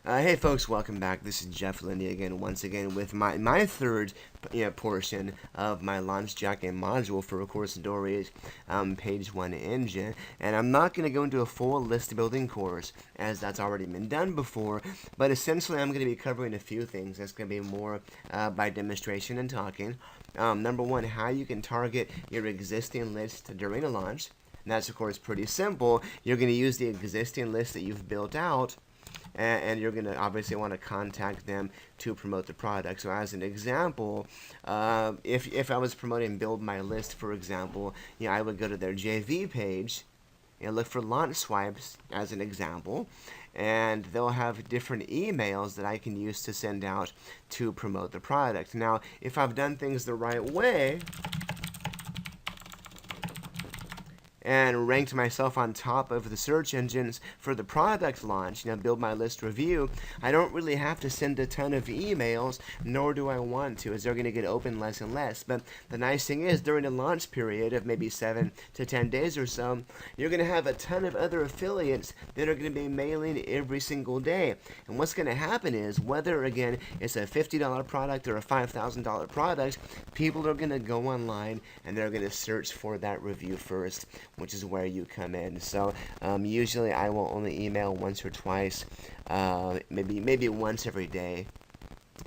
Hey folks, welcome back. This is Jeff Lindy again, once again with my third portion of my Launch Jacket module for Of Course Dory's Page 1 engine. And I'm not going to go into a full list building course as that's already been done before, but essentially I'm going to be covering a few things. That's going to be more by demonstration and talking. Number one, how you can target your existing list during a launch. And that's of course pretty simple. You're going to use the existing list that you've built out, and you're going to obviously want to contact them to promote the product. So as an example, if I was promoting Build My List, for example, I would go to their JV page and look for launch swipes as an example, and they'll have different emails that I can use to send out to promote the product. Now, if I've done things the right way and ranked myself on top of the search engines for the product launch, Build My List review, I don't really have to send a ton of emails, nor do I want to, as they're going to get open less and less. But the nice thing is, during the launch period of maybe 7 to 10 days or so, you're going to have a ton of other affiliates that are going to be mailing every single day. And what's going to happen is, whether, again, it's a $50 product or a $5,000 product, people are going to go online and they're going to search for that review first, which is where you come in. So usually I will only email once or twice, maybe once every day,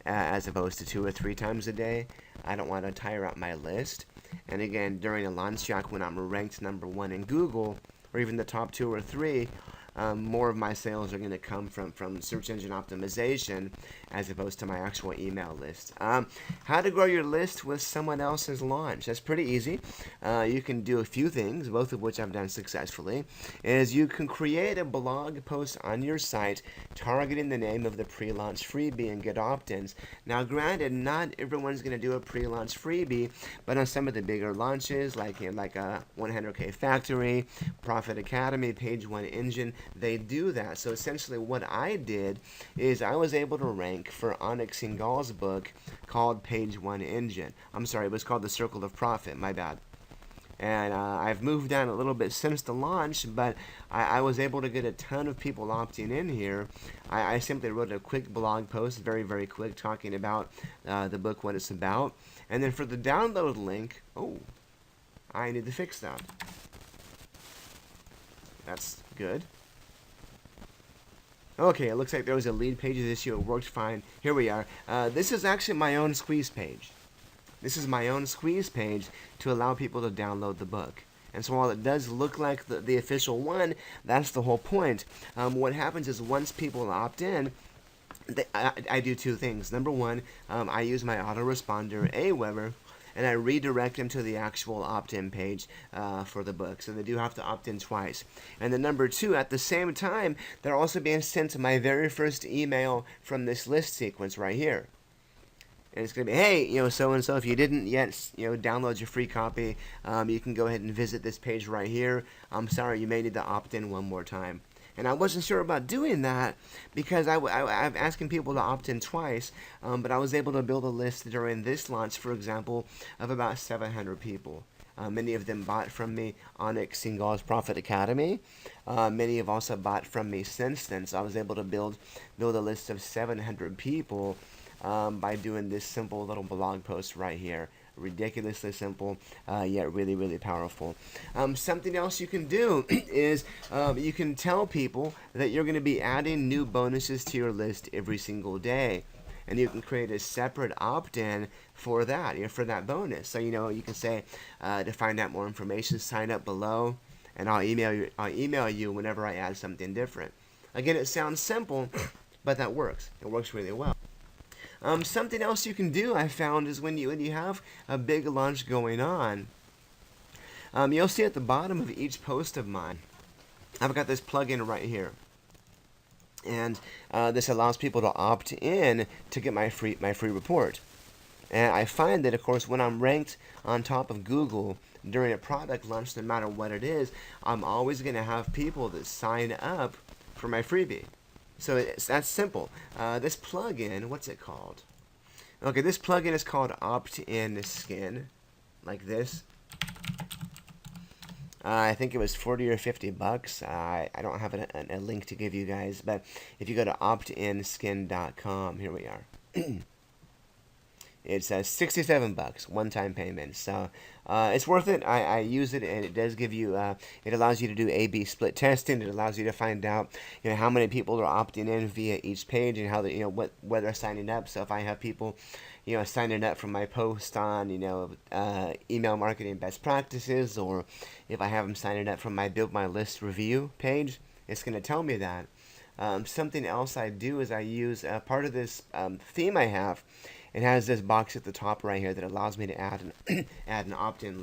as opposed to 2 or 3 times a day. I don't want to tire out my list. And again, during a launch track, when I'm ranked number 1 in Google, or even the top 2 or 3, more of my sales are going to come from search engine optimization as opposed to my actual email list. How to grow your list with someone else's launch. That's pretty easy. You can do a few things, both of which I've done successfully. Is you can create a blog post on your site targeting the name of the pre-launch freebie and get opt-ins. Now, granted, not everyone's going to do a pre-launch freebie, but on some of the bigger launches, like a 100K Factory, Profit Academy, Page 1 Engine, they do that. So essentially what I did is I was able to rank for Onyx Singh's book called Page 1 Engine. I'm sorry, it was called The Circle of Profit, my bad. And I've moved down a little bit since the launch, but I was able to get a ton of people opting in here. I simply wrote a quick blog post, very, very quick, talking about the book, what it's about. And then for the download link, I need to fix that. That's good. Okay, it looks like there was a lead pages issue. It worked fine. Here we are. This is actually my own squeeze page. This is my own squeeze page to allow people to download the book. And so while it does look like the official one, that's the whole point. What happens is once people opt in, I do 2 things. Number one, I use my autoresponder, Aweber, and I redirect them to the actual opt-in page for the book. So they do have to opt in twice. And then number 2, at the same time, they're also being sent to my very first email from this list sequence right here. And it's going to be, hey, so-and-so, if you didn't yet, download your free copy, you can go ahead and visit this page right here. I'm sorry, you may need to opt in one more time. And I wasn't sure about doing that because I'm asking people to opt in twice, but I was able to build a list during this launch, for example, of about 700 people. Many of them bought from me Onyx Singh's Profit Academy. Many have also bought from me since then, so I was able to build a list of 700 people by doing this simple little blog post right here. Ridiculously simple, yet really, really powerful. Something else you can do is you can tell people that you're going to be adding new bonuses to your list every single day. And you can create a separate opt-in for that, for that bonus. So, you can say, to find out more information, sign up below, and I'll email you whenever I add something different. Again, it sounds simple, but that works. It works really well. Something else you can do, I found, is when you have a big launch going on, you'll see at the bottom of each post of mine, I've got this plugin right here. And this allows people to opt in to get my free report. And I find that, of course, when I'm ranked on top of Google during a product launch, no matter what it is, I'm always going to have people that sign up for my freebie. So that's simple. This plugin, what's it called? Okay, this plugin is called Opt-in Skin, like this. I think it was 40 or 50 bucks. I don't have a link to give you guys, but if you go to optinskin.com, here we are. It's 67 bucks, one-time payment. So it's worth it. I use it, and it does give you. It allows you to do A/B split testing. It allows you to find out, how many people are opting in via each page and how they, what they're signing up. So if I have people, signing up for my post on, email marketing best practices, or if I have them signing up from my Build My List review page, it's going to tell me that. Something else I do is I use part of this theme I have. It has this box at the top right here that allows me to add an opt-in.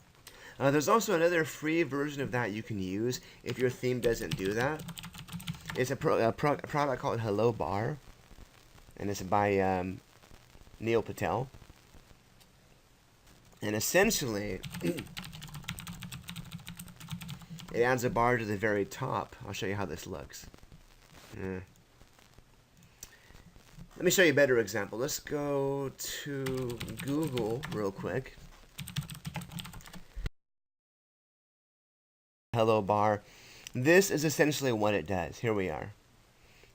There's also another free version of that you can use if your theme doesn't do that. It's a product called Hello Bar, and it's by Neil Patel. And essentially, it adds a bar to the very top. I'll show you how this looks. Let me show you a better example. Let's go to Google real quick. Hello Bar. This is essentially what it does. Here we are.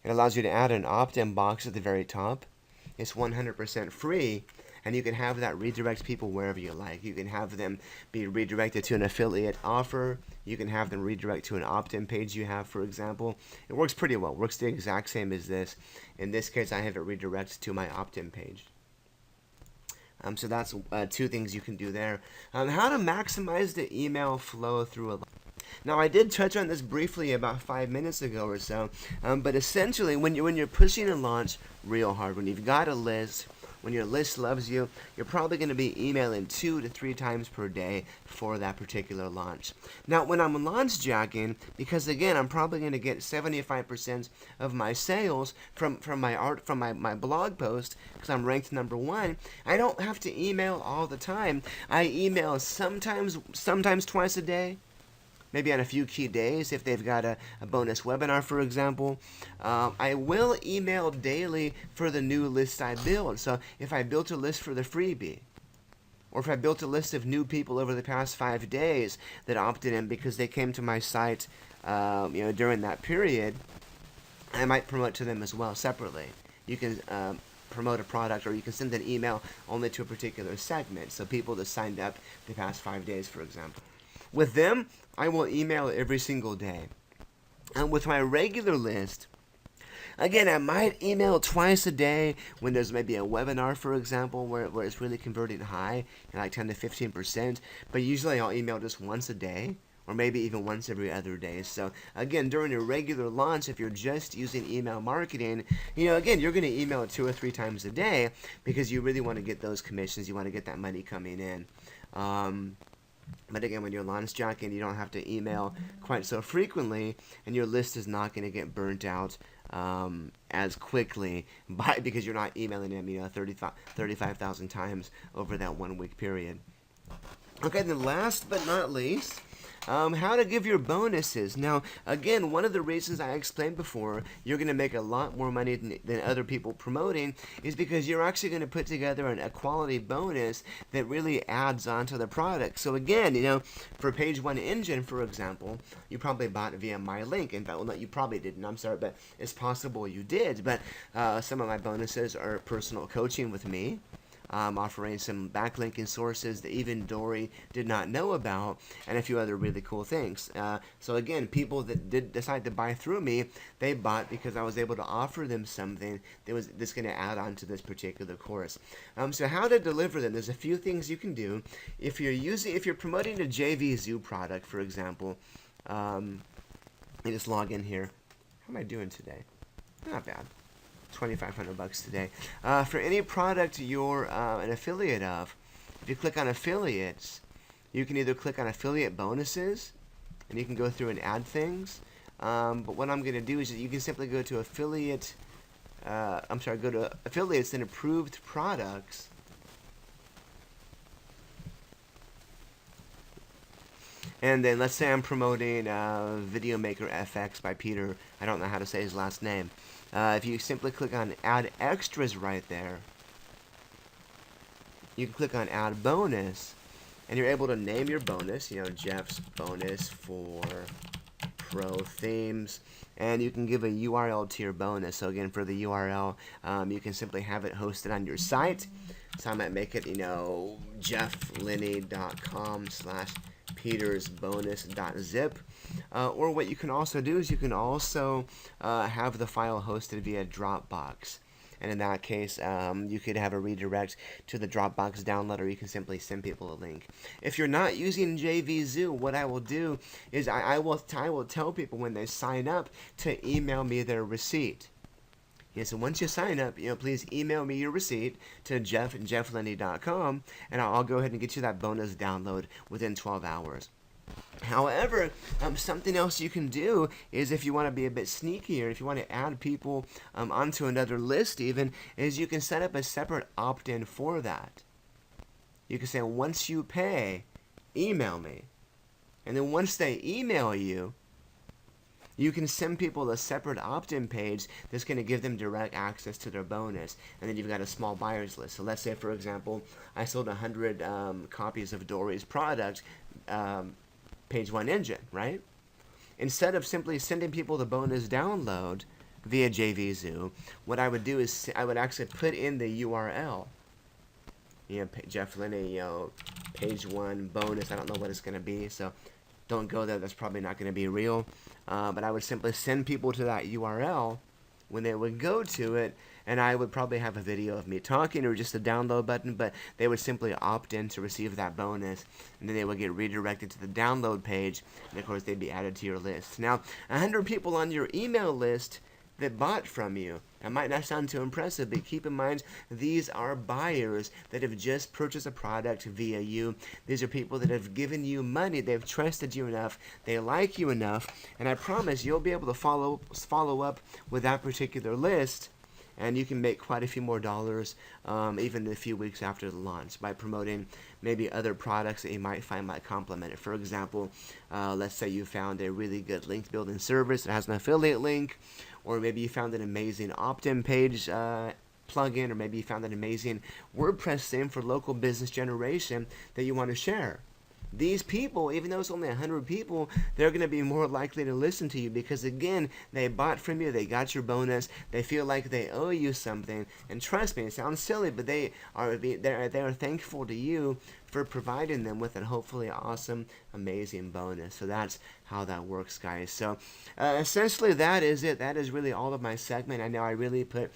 It allows you to add an opt-in box at the very top. It's 100% free, and you can have that redirect people wherever you like. You can have them be redirected to an affiliate offer. You can have them redirect to an opt-in page you have, for example. It works pretty well. It works the exact same as this. In this case, I have it redirect to my opt-in page. So that's two things you can do there. How to maximize the email flow through a... Now, I did touch on this briefly about 5 minutes ago or so, but essentially, when you're pushing a launch real hard, when you've got a list, when your list loves you, you're probably going to be emailing 2 to 3 times per day for that particular launch. Now, when I'm launch jacking, because again, I'm probably going to get 75% of my sales from my blog post, because I'm ranked number 1, I don't have to email all the time. I email sometimes twice a day. Maybe on a few key days, if they've got a bonus webinar, for example. I will email daily for the new list I build. So if I built a list for the freebie, or if I built a list of new people over the past 5 days that opted in because they came to my site during that period, I might promote to them as well separately. You can promote a product, or you can send an email only to a particular segment. So people that signed up the past 5 days, for example. With them, I will email every single day. And with my regular list, again, I might email twice a day when there's maybe a webinar, for example, where it's really converting high, like 10 to 15%. But usually I'll email just once a day, or maybe even once every other day. So again, during a regular launch, if you're just using email marketing, again, you're going to email 2 or 3 times a day because you really want to get those commissions. You want to get that money coming in. But again, when you're launch jacking, you don't have to email quite so frequently, and your list is not going to get burnt out as quickly because you're not emailing them 35,000 times over that 1 week period. Okay, then last but not least, how to give your bonuses. Now, again, one of the reasons I explained before you're going to make a lot more money than other people promoting is because you're actually going to put together a quality bonus that really adds on to the product. So again, for Page One Engine, for example, you probably bought via my link. In fact, well, no, you probably didn't. I'm sorry, but it's possible you did. But some of my bonuses are personal coaching with me. Offering some backlinking sources that even Dory did not know about, and a few other really cool things. So again, people that did decide to buy through me, they bought because I was able to offer them something that's going to add on to this particular course. So how to deliver them? There's a few things you can do. If you're promoting a JVZoo product, for example, let me just log in here. How am I doing today? Not bad. $2,500 today. For any product you're an affiliate of, if you click on affiliates, you can either click on affiliate bonuses, and you can go through and add things. But what I'm going to do is you can simply go to affiliate. Go to affiliates and approved products. And then let's say I'm promoting VideoMaker FX by Peter. I don't know how to say his last name. If you simply click on Add Extras right there, you can click on Add Bonus, and you're able to name your bonus, Jeff's bonus for pro themes, and you can give a URL to your bonus. So again, for the URL, you can simply have it hosted on your site. So I might make it, jefflinney.com/petersbonus.zip. Or what you can also do is you can also have the file hosted via Dropbox. And in that case, you could have a redirect to the Dropbox download, or you can simply send people a link. If you're not using JVZoo, what I will do is I will tell people when they sign up to email me their receipt. Yeah, so once you sign up, please email me your receipt to jeff@jefflinney.com, and I'll go ahead and get you that bonus download within 12 hours. However, something else you can do is, if you want to be a bit sneakier, if you want to add people onto another list even, is you can set up a separate opt-in for that. You can say, once you pay, email me. And then once they email you, you can send people a separate opt-in page that's going to give them direct access to their bonus. And then you've got a small buyers list. So let's say, for example, I sold 100 copies of Dory's product, Page One Engine, right? Instead of simply sending people the bonus download via JVZoo, what I would do is I would actually put in the URL. Jeff Linney, Page One bonus. I don't know what it's going to be, so don't go there. That's probably not going to be real. But I would simply send people to that URL when they would go to it, and I would probably have a video of me talking or just a download button, but they would simply opt in to receive that bonus, and then they would get redirected to the download page, and of course they'd be added to your list. Now, 100 people on your email list that bought from you. That might not sound too impressive, but keep in mind, these are buyers that have just purchased a product via you. These are people that have given you money. They've trusted you enough. They like you enough. And I promise you'll be able to follow up with that particular list, and you can make quite a few more dollars even a few weeks after the launch by promoting maybe other products that you might find might complement it. For example, let's say you found a really good link building service that has an affiliate link, or maybe you found an amazing opt-in page plugin, or maybe you found an amazing WordPress theme for local business generation that you want to share. These people, even though it's only 100 people, they're going to be more likely to listen to you because, again, they bought from you, they got your bonus, they feel like they owe you something, and trust me, it sounds silly, but they are thankful to you for providing them with a hopefully awesome, amazing bonus. So that's how that works, guys. So essentially that is it. That is really all of my segment. I know I really put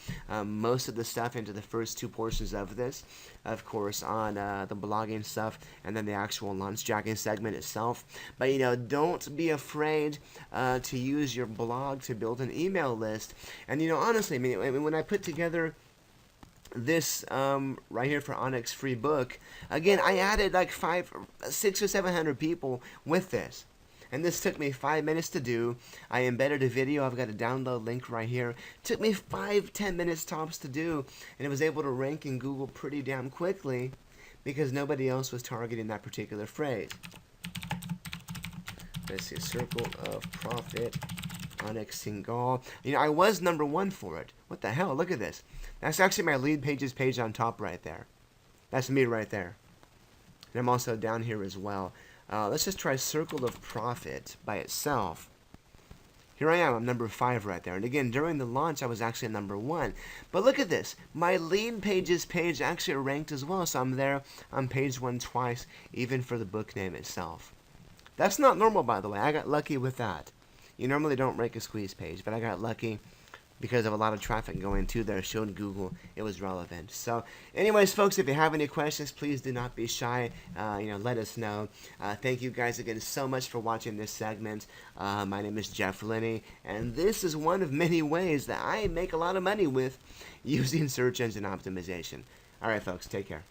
most of the stuff into the first two portions of this, of course, on the blogging stuff and then the actual launch jacking segment itself. But don't be afraid to use your blog to build an email list. And honestly, when I put together this right here for Onyx free book, again, I added like 600 or 700 people with this, and this took me 5 minutes to do. I embedded a video. I've got a download link right here. It took me 5-10 minutes tops to do, and it was able to rank in Google pretty damn quickly because nobody else was targeting that particular phrase. Let's see, Circle of Profit, Onyx Single. I was #1 for it. What the hell? Look at this. That's actually my lead pages page on top right there. That's me right there. And I'm also down here as well. Let's just try Circle of Profit by itself. Here I am. I'm #5 right there. And again, during the launch, I was actually #1. But look at this. My lead pages page actually ranked as well. So I'm there on page 1 twice, even for the book name itself. That's not normal, by the way. I got lucky with that. You normally don't rank a squeeze page, but I got lucky because of a lot of traffic going to there. Showed Google it was relevant. So anyways, folks, if you have any questions, please do not be shy. Let us know. Thank you guys again so much for watching this segment. My name is Jeff Linney, and this is one of many ways that I make a lot of money with using search engine optimization. All right, folks, take care.